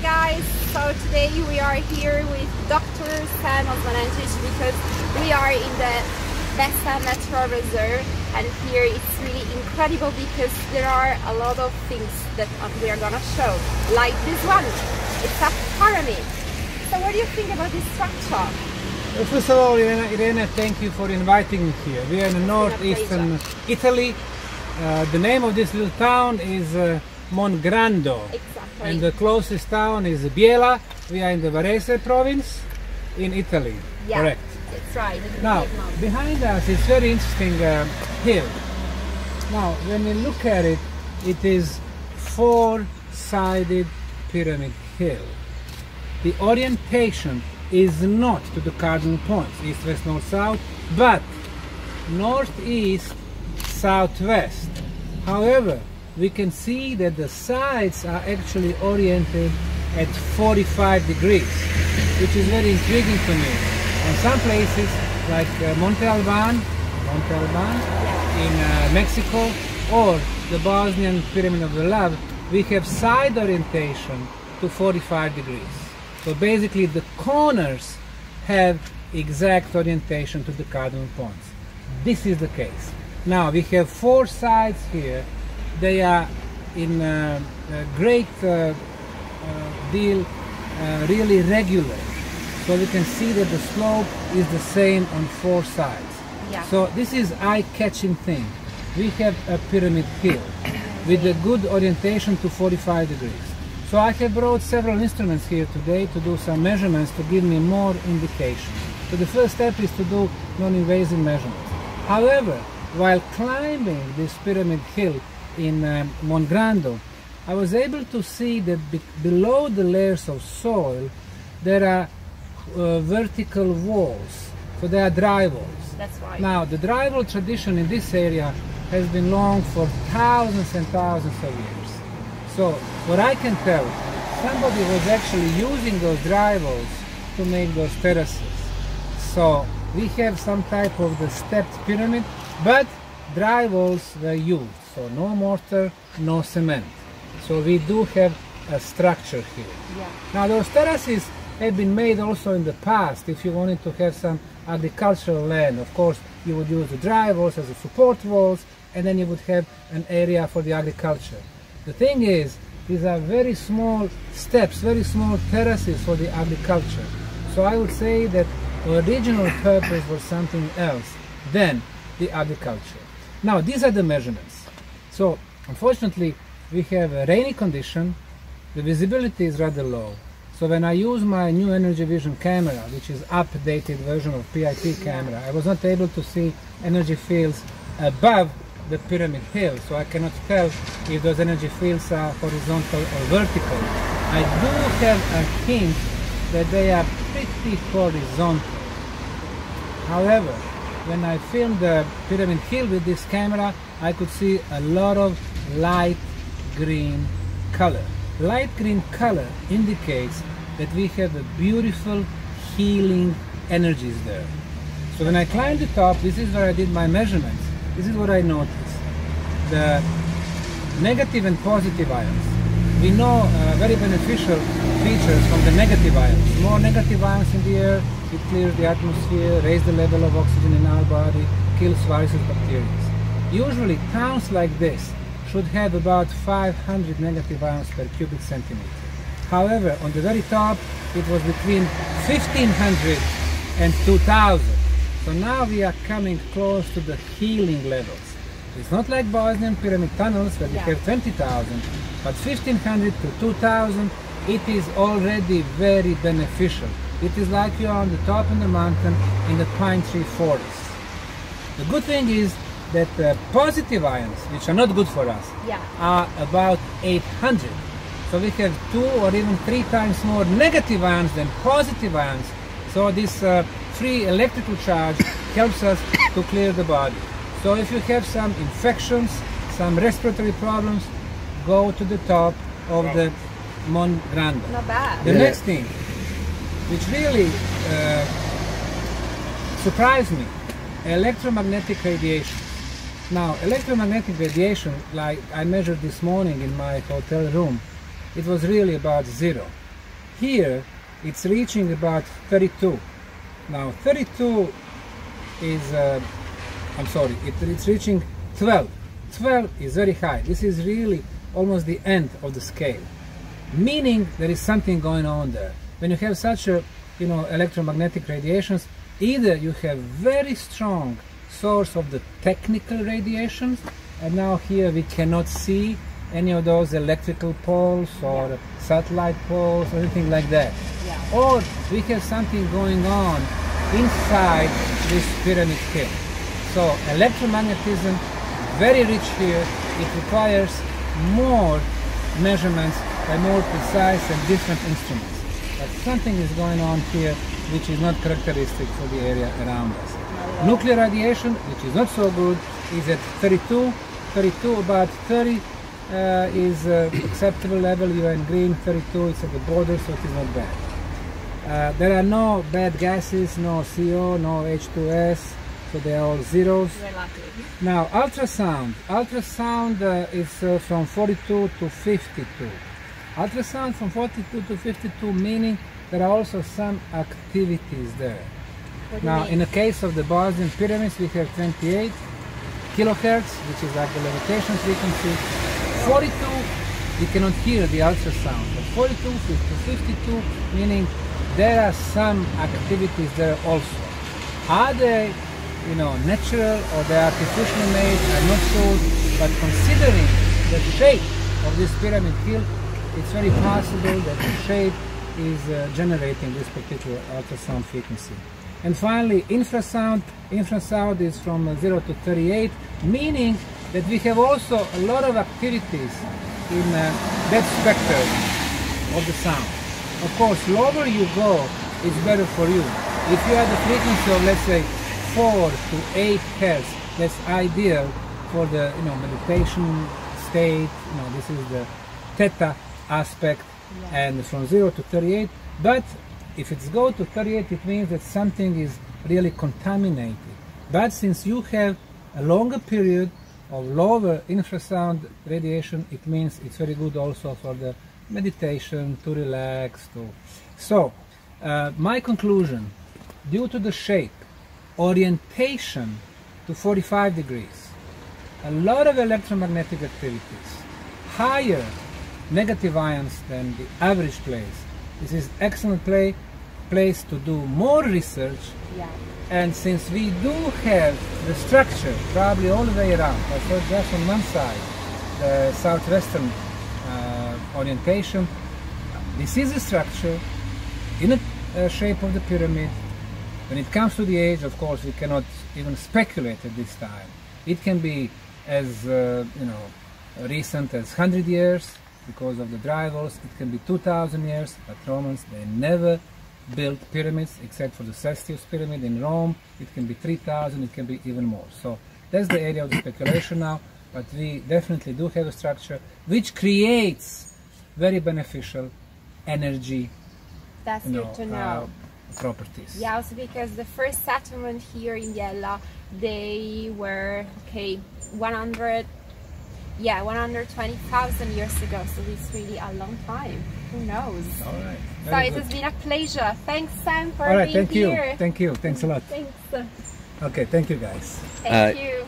guys, so today we are here with Dr. Semir Osmanagić because we are in the Bessa Natural Reserve, and here it's really incredible because there are a lot of things that we are gonna show, like this one. It's a pyramid. So what do you think about this structure? Well, first of all, Irene, thank you for inviting me here. We are in northeastern Italy. The name of this little town is Mongrando. Exactly. And the closest town is Biella. We are in the Varese province in Italy. Yeah, correct. That's right. Now, behind us is very interesting hill. Now, when we look at it, it is four-sided pyramid hill. The orientation is not to the cardinal points, east, west, north, south, but northeast, southwest. However, we can see that the sides are actually oriented at 45 degrees, which is very intriguing to me. On some places, like Monte Alban in Mexico, or the Bosnian Pyramid of the Love, we have side orientation to 45 degrees. So basically the corners have exact orientation to the cardinal points. This is the case. Now we have four sides here. They are in a great deal really regular. So we can see that the slope is the same on four sides. Yeah. So this is eye-catching thing. We have a pyramid hill with a good orientation to 45 degrees. So I have brought several instruments here today to do some measurements to give me more indication. So the first step is to do non-invasive measurements. However, while climbing this pyramid hill in Mongrando, I was able to see that below the layers of soil there are vertical walls. So they are dry walls. That's right. Now the dry wall tradition in this area has been long for thousands and thousands of years. So what I can tell, somebody was actually using those dry walls to make those terraces. So we have some type of the stepped pyramid, but dry walls were used. So no mortar, no cement. So we do have a structure here. Yeah. Now those terraces have been made also in the past. If you wanted to have some agricultural land, of course you would use the dry walls as a support walls, and then you would have an area for the agriculture. The thing is, these are very small steps, very small terraces for the agriculture. So I would say that the original purpose was something else than the agriculture. Now these are the measurements. So unfortunately we have a rainy condition, the visibility is rather low. So when I use my new energy vision camera, which is updated version of PIP camera, I was not able to see energy fields above the pyramid hill, so I cannot tell if those energy fields are horizontal or vertical. I do have a hint that they are pretty horizontal. However, when I filmed the pyramid hill with this camera, I could see a lot of light green color. Light green color indicates that we have a beautiful healing energies there. So when I climbed the top, this is where I did my measurements. This is what I noticed. The negative and positive ions. We know very beneficial features from the negative ions. More negative ions in the air, it clears the atmosphere, raises the level of oxygen in our body, kills viruses, bacteria. Usually towns like this should have about 500 negative ions per cubic centimeter. However, on the very top, it was between 1500 and 2000. So now we are coming close to the healing levels. It's not like Bosnian pyramid tunnels where we have 20,000, but 1500 to 2000, it is already very beneficial. It is like you are on the top of the mountain in the pine tree forest. The good thing is that positive ions, which are not good for us, are about 800. So we have 2 or even 3 times more negative ions than positive ions. So this free electrical charge helps us to clear the body. So if you have some infections, some respiratory problems, go to the top of the Mongrando. Not bad. The next thing, which really surprised me, electromagnetic radiation. Now, electromagnetic radiation, like I measured this morning in my hotel room, it was really about 0. here it's reaching about 32. Now 32 is, it's reaching 12. 12 is very high. This is really almost the end of the scale, meaning there is something going on there. When you have such a, electromagnetic radiations, either you have very strong source of the technical radiations, and now here we cannot see any of those electrical poles or satellite poles or anything like that. Yeah. Or we have something going on inside this pyramid hill. So electromagnetism, very rich here. It requires more measurements by more precise and different instruments. But something is going on here which is not characteristic for the area around us. Nuclear radiation, which is not so good, is at 32. 32, about 30 is acceptable level. You are in green. 32 is at the border, so it is not bad. There are no bad gases, no CO, no H2S, so they are all zeros. We're lucky. Now ultrasound. Ultrasound is from 42 to 52. Ultrasound from 42 to 52, meaning there are also some activities there. Now, in the case of the Bosnian pyramids, we have 28 kilohertz, which is like the levitation frequency. 42, we cannot hear the ultrasound, but 42 to 52, meaning there are some activities there also. Are they, natural or they are artificially made? I'm not sure, but considering the shape of this pyramid hill, it's very possible that the shape is generating this particular ultrasound frequency. And finally, infrasound. Infrasound is from 0 to 38, meaning that we have also a lot of activities in that spectrum of the sound. Of course, lower you go, it's better for you. If you have the frequency of, let's say, 4 to 8 hertz, that's ideal for the meditation state. This is the theta aspect, and from 0 to 38. But if it's go to 38, it means that something is really contaminated. But since you have a longer period of lower infrasound radiation, it means it's very good also for the meditation, to relax. So, my conclusion, due to the shape, orientation to 45 degrees, a lot of electromagnetic activities, higher negative ions than the average place. This is excellent place to do more research. Yeah. And since we do have the structure probably all the way around, so just on one side, the southwestern orientation, this is a structure in the shape of the pyramid. When it comes to the age, of course, we cannot even speculate at this time. It can be as recent as 100 years because of the drywalls. It can be 2,000 years, but Romans, they never built pyramids except for the Cestius pyramid in Rome. It can be 3,000, it can be even more. So that's the area of the speculation now, but we definitely do have a structure which creates very beneficial energy. That's good to know. Properties. Yeah, also because the first settlement here in Biella, they were 120,000 years ago, so it's really a long time. Who knows? All right. So it has been a pleasure. Thanks, Sam, for being here. Thank you. Thanks a lot. Thanks. Okay, thank you guys. Thank you.